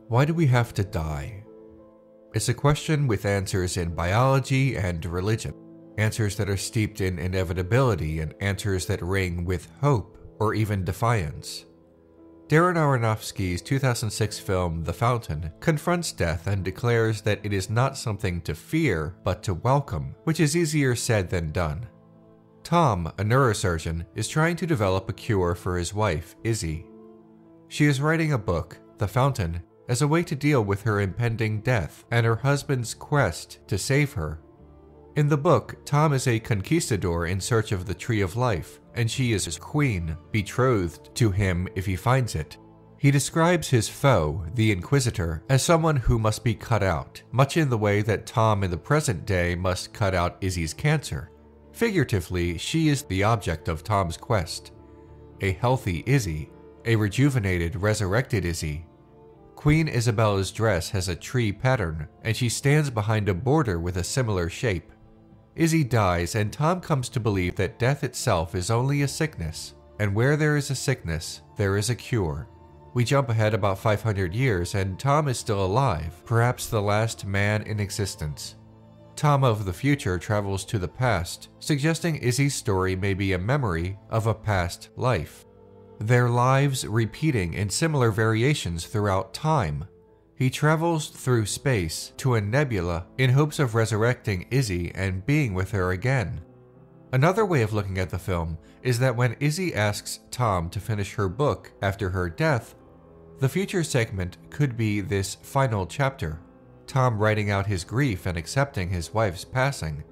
Why do we have to die? It's a question with answers in biology and religion, answers that are steeped in inevitability and answers that ring with hope or even defiance. Darren Aronofsky's 2006 film The Fountain confronts death and declares that it is not something to fear but to welcome, which is easier said than done. Tom, a neurosurgeon, is trying to develop a cure for his wife, Izzy. She is writing a book, The Fountain, as a way to deal with her impending death and her husband's quest to save her. In the book, Tom is a conquistador in search of the Tree of Life, and she is his queen, betrothed to him if he finds it. He describes his foe, the Inquisitor, as someone who must be cut out, much in the way that Tom in the present day must cut out Izzy's cancer. Figuratively, she is the object of Tom's quest. A healthy Izzy, a rejuvenated, resurrected Izzy. Queen Isabella's dress has a tree pattern, and she stands behind a border with a similar shape. Izzy dies, and Tom comes to believe that death itself is only a sickness, and where there is a sickness, there is a cure. We jump ahead about 500 years, and Tom is still alive, perhaps the last man in existence. Tom of the future travels to the past, suggesting Izzy's story may be a memory of a past life. Their lives repeating in similar variations throughout time. He travels through space to a nebula in hopes of resurrecting Izzy and being with her again. Another way of looking at the film is that when Izzy asks Tom to finish her book after her death, the future segment could be this final chapter, Tom writing out his grief and accepting his wife's passing.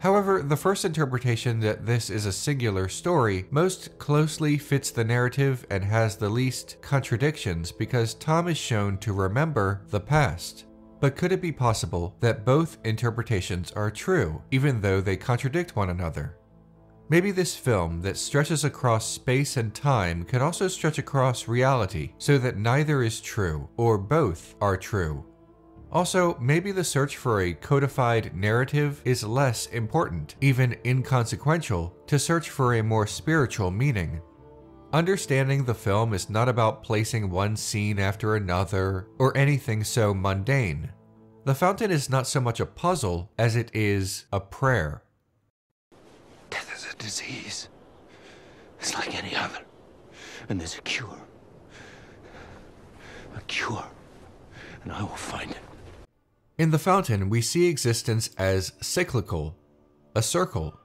However, the first interpretation that this is a singular story most closely fits the narrative and has the least contradictions because Tom is shown to remember the past. But could it be possible that both interpretations are true, even though they contradict one another? Maybe this film that stretches across space and time could also stretch across reality so that neither is true, or both are true. Also, maybe the search for a codified narrative is less important, even inconsequential, to search for a more spiritual meaning. Understanding the film is not about placing one scene after another or anything so mundane. The Fountain is not so much a puzzle as it is a prayer. Death is a disease. It's like any other. And there's a cure. A cure. And I will find it. In The Fountain, we see existence as cyclical, a circle.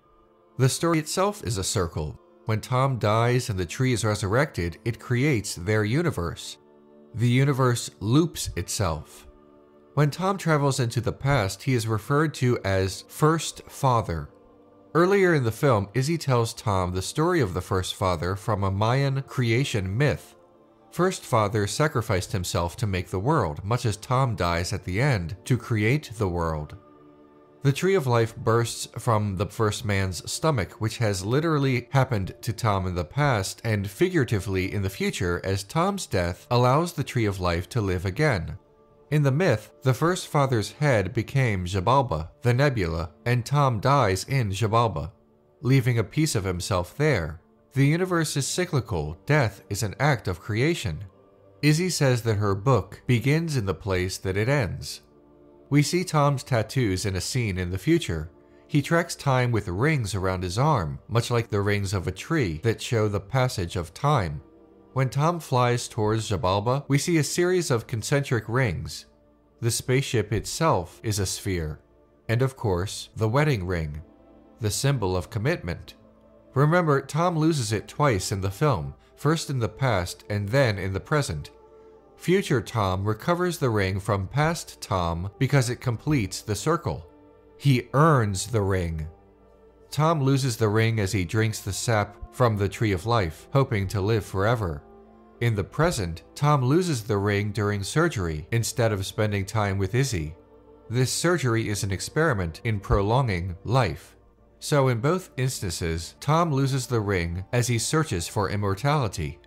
The story itself is a circle. When Tom dies and the tree is resurrected, it creates their universe. The universe loops itself. When Tom travels into the past, he is referred to as First Father. Earlier in the film, Izzy tells Tom the story of the First Father from a Mayan creation myth. First Father sacrificed himself to make the world, much as Tom dies at the end to create the world. The Tree of Life bursts from the first man's stomach, which has literally happened to Tom in the past and figuratively in the future, as Tom's death allows the Tree of Life to live again. In the myth, the First Father's head became Xibalba, the nebula, and Tom dies in Xibalba, leaving a piece of himself there. The universe is cyclical. Death is an act of creation. Izzy says that her book begins in the place that it ends. We see Tom's tattoos in a scene in the future. He tracks time with rings around his arm, much like the rings of a tree that show the passage of time. When Tom flies towards Xibalba, we see a series of concentric rings. The spaceship itself is a sphere. And of course, the wedding ring, the symbol of commitment. Remember, Tom loses it twice in the film, first in the past and then in the present. Future Tom recovers the ring from past Tom because it completes the circle. He earns the ring. Tom loses the ring as he drinks the sap from the Tree of Life, hoping to live forever. In the present, Tom loses the ring during surgery instead of spending time with Izzy. This surgery is an experiment in prolonging life. So in both instances, Tom loses the ring as he searches for immortality.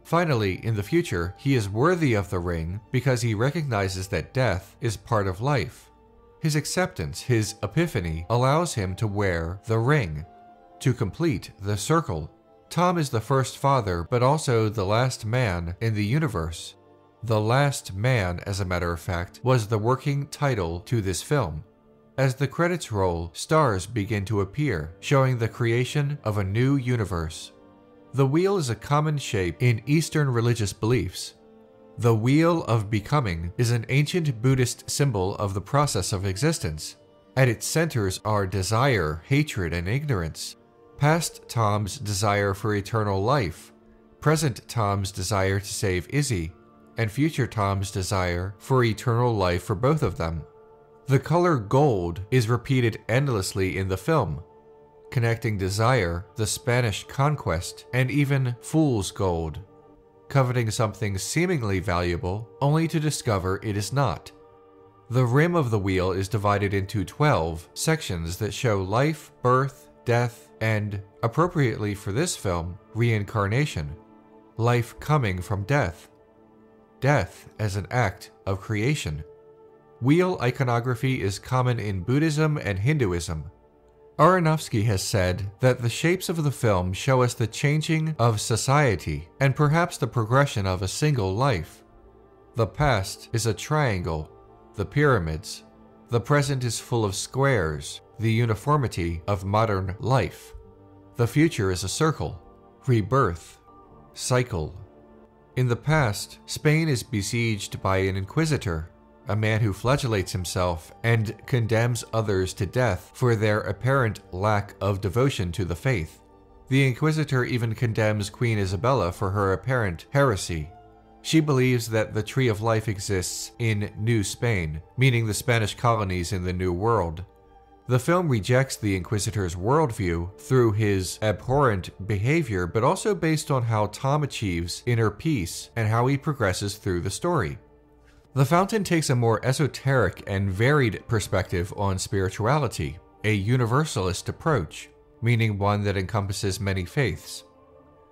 Finally, in the future, he is worthy of the ring because he recognizes that death is part of life. His acceptance, his epiphany, allows him to wear the ring. To complete the circle, Tom is the first father, but also the last man in the universe. The Last Man, as a matter of fact, was the working title to this film. As the credits roll, stars begin to appear, showing the creation of a new universe. The wheel is a common shape in Eastern religious beliefs. The Wheel of Becoming is an ancient Buddhist symbol of the process of existence. At its centers are desire, hatred, and ignorance. Past Tom's desire for eternal life, present Tom's desire to save Izzy, and future Tom's desire for eternal life for both of them. The color gold is repeated endlessly in the film, connecting desire, the Spanish conquest, and even fool's gold, coveting something seemingly valuable only to discover it is not. The rim of the wheel is divided into 12 sections that show life, birth, death, and, appropriately for this film, reincarnation. Life coming from death. Death as an act of creation. Wheel iconography is common in Buddhism and Hinduism. Aronofsky has said that the shapes of the film show us the changing of society and perhaps the progression of a single life. The past is a triangle, the pyramids. The present is full of squares, the uniformity of modern life. The future is a circle, rebirth, cycle. In the past, Spain is besieged by an inquisitor, a man who flagellates himself and condemns others to death for their apparent lack of devotion to the faith. The Inquisitor even condemns Queen Isabella for her apparent heresy. She believes that the Tree of Life exists in New Spain, meaning the Spanish colonies in the New World. The film rejects the Inquisitor's worldview through his abhorrent behavior, but also based on how Tom achieves inner peace and how he progresses through the story. The Fountain takes a more esoteric and varied perspective on spirituality, a universalist approach, meaning one that encompasses many faiths.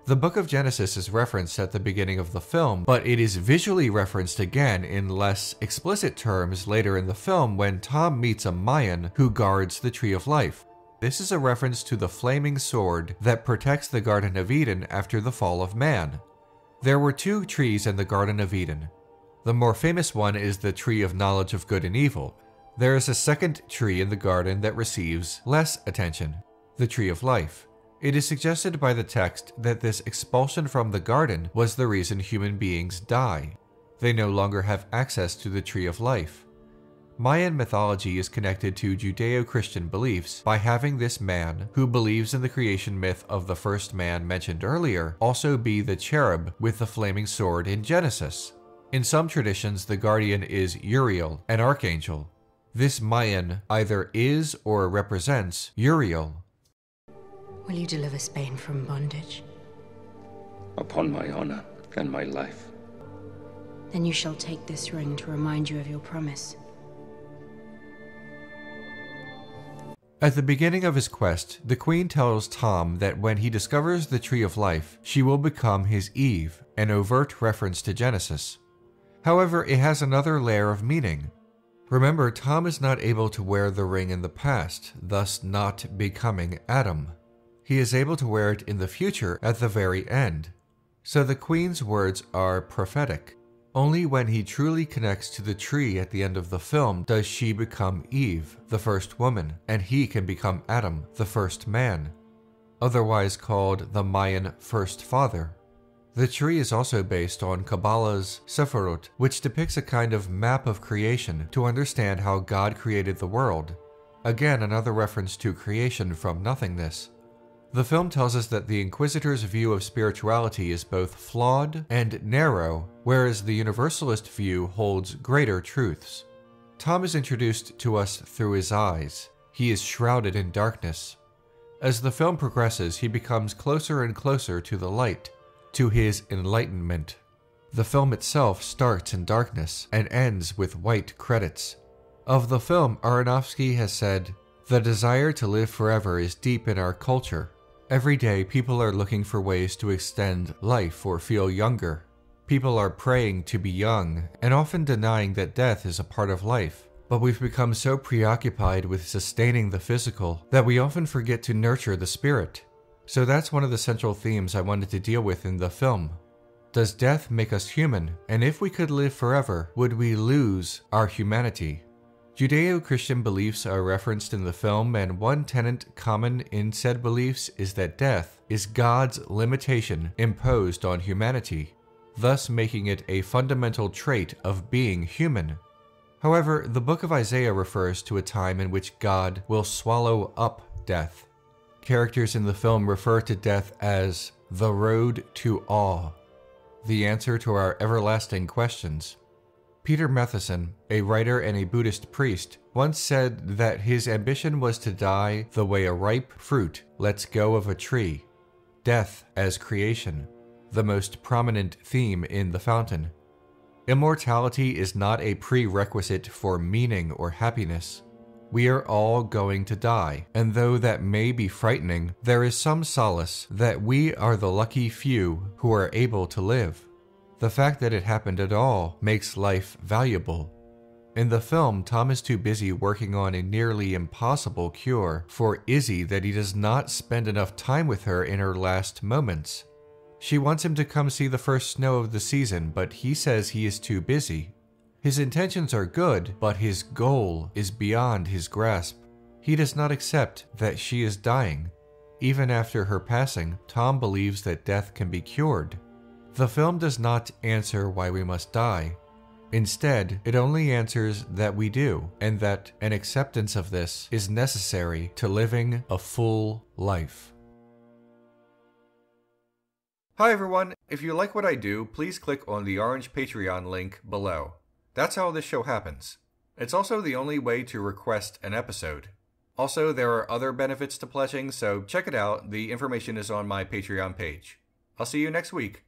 The Book of Genesis is referenced at the beginning of the film, but it is visually referenced again in less explicit terms later in the film when Tom meets a Mayan who guards the Tree of Life. This is a reference to the flaming sword that protects the Garden of Eden after the fall of man. There were 2 trees in the Garden of Eden. The more famous one is the Tree of Knowledge of Good and Evil. There is a second tree in the garden that receives less attention, the Tree of Life. It is suggested by the text that this expulsion from the garden was the reason human beings die. They no longer have access to the Tree of Life. Mayan mythology is connected to Judeo-Christian beliefs by having this man, who believes in the creation myth of the first man mentioned earlier, also be the cherub with the flaming sword in Genesis. In some traditions, the guardian is Uriel, an archangel. This Mayan either is or represents Uriel. Will you deliver Spain from bondage? Upon my honor and my life. Then you shall take this ring to remind you of your promise. At the beginning of his quest, the Queen tells Tom that when he discovers the Tree of Life, she will become his Eve, an overt reference to Genesis. However, it has another layer of meaning. Remember, Tom is not able to wear the ring in the past, thus not becoming Adam. He is able to wear it in the future at the very end. So the Queen's words are prophetic. Only when he truly connects to the tree at the end of the film does she become Eve, the first woman, and he can become Adam, the first man, otherwise called the Mayan First Father. The tree is also based on Kabbalah's Sephirot, which depicts a kind of map of creation to understand how God created the world. Again, another reference to creation from nothingness. The film tells us that the Inquisitor's view of spirituality is both flawed and narrow, whereas the Universalist view holds greater truths. Tom is introduced to us through his eyes. He is shrouded in darkness. As the film progresses, he becomes closer and closer to the light, to his enlightenment. The film itself starts in darkness and ends with white credits. Of the film, Aronofsky has said, "The desire to live forever is deep in our culture. Every day, people are looking for ways to extend life or feel younger. People are praying to be young and often denying that death is a part of life. But we've become so preoccupied with sustaining the physical that we often forget to nurture the spirit." So that's one of the central themes I wanted to deal with in the film. Does death make us human? And if we could live forever, would we lose our humanity? Judeo-Christian beliefs are referenced in the film, and one tenet common in said beliefs is that death is God's limitation imposed on humanity, thus making it a fundamental trait of being human. However, the book of Isaiah refers to a time in which God will swallow up death. Characters in the film refer to death as the road to awe, the answer to our everlasting questions. Peter Matheson, a writer and a Buddhist priest, once said that his ambition was to die the way a ripe fruit lets go of a tree, death as creation, the most prominent theme in The Fountain. Immortality is not a prerequisite for meaning or happiness. We are all going to die, and though that may be frightening, there is some solace that we are the lucky few who are able to live. The fact that it happened at all makes life valuable. In the film, Tom is too busy working on a nearly impossible cure for Izzy that he does not spend enough time with her in her last moments. She wants him to come see the first snow of the season, but he says he is too busy. His intentions are good, but his goal is beyond his grasp. He does not accept that she is dying. Even after her passing, Tom believes that death can be cured. The film does not answer why we must die. Instead, it only answers that we do, and that an acceptance of this is necessary to living a full life. Hi everyone, if you like what I do, please click on the orange Patreon link below. That's how this show happens. It's also the only way to request an episode. Also, there are other benefits to pledging, so check it out. The information is on my Patreon page. I'll see you next week.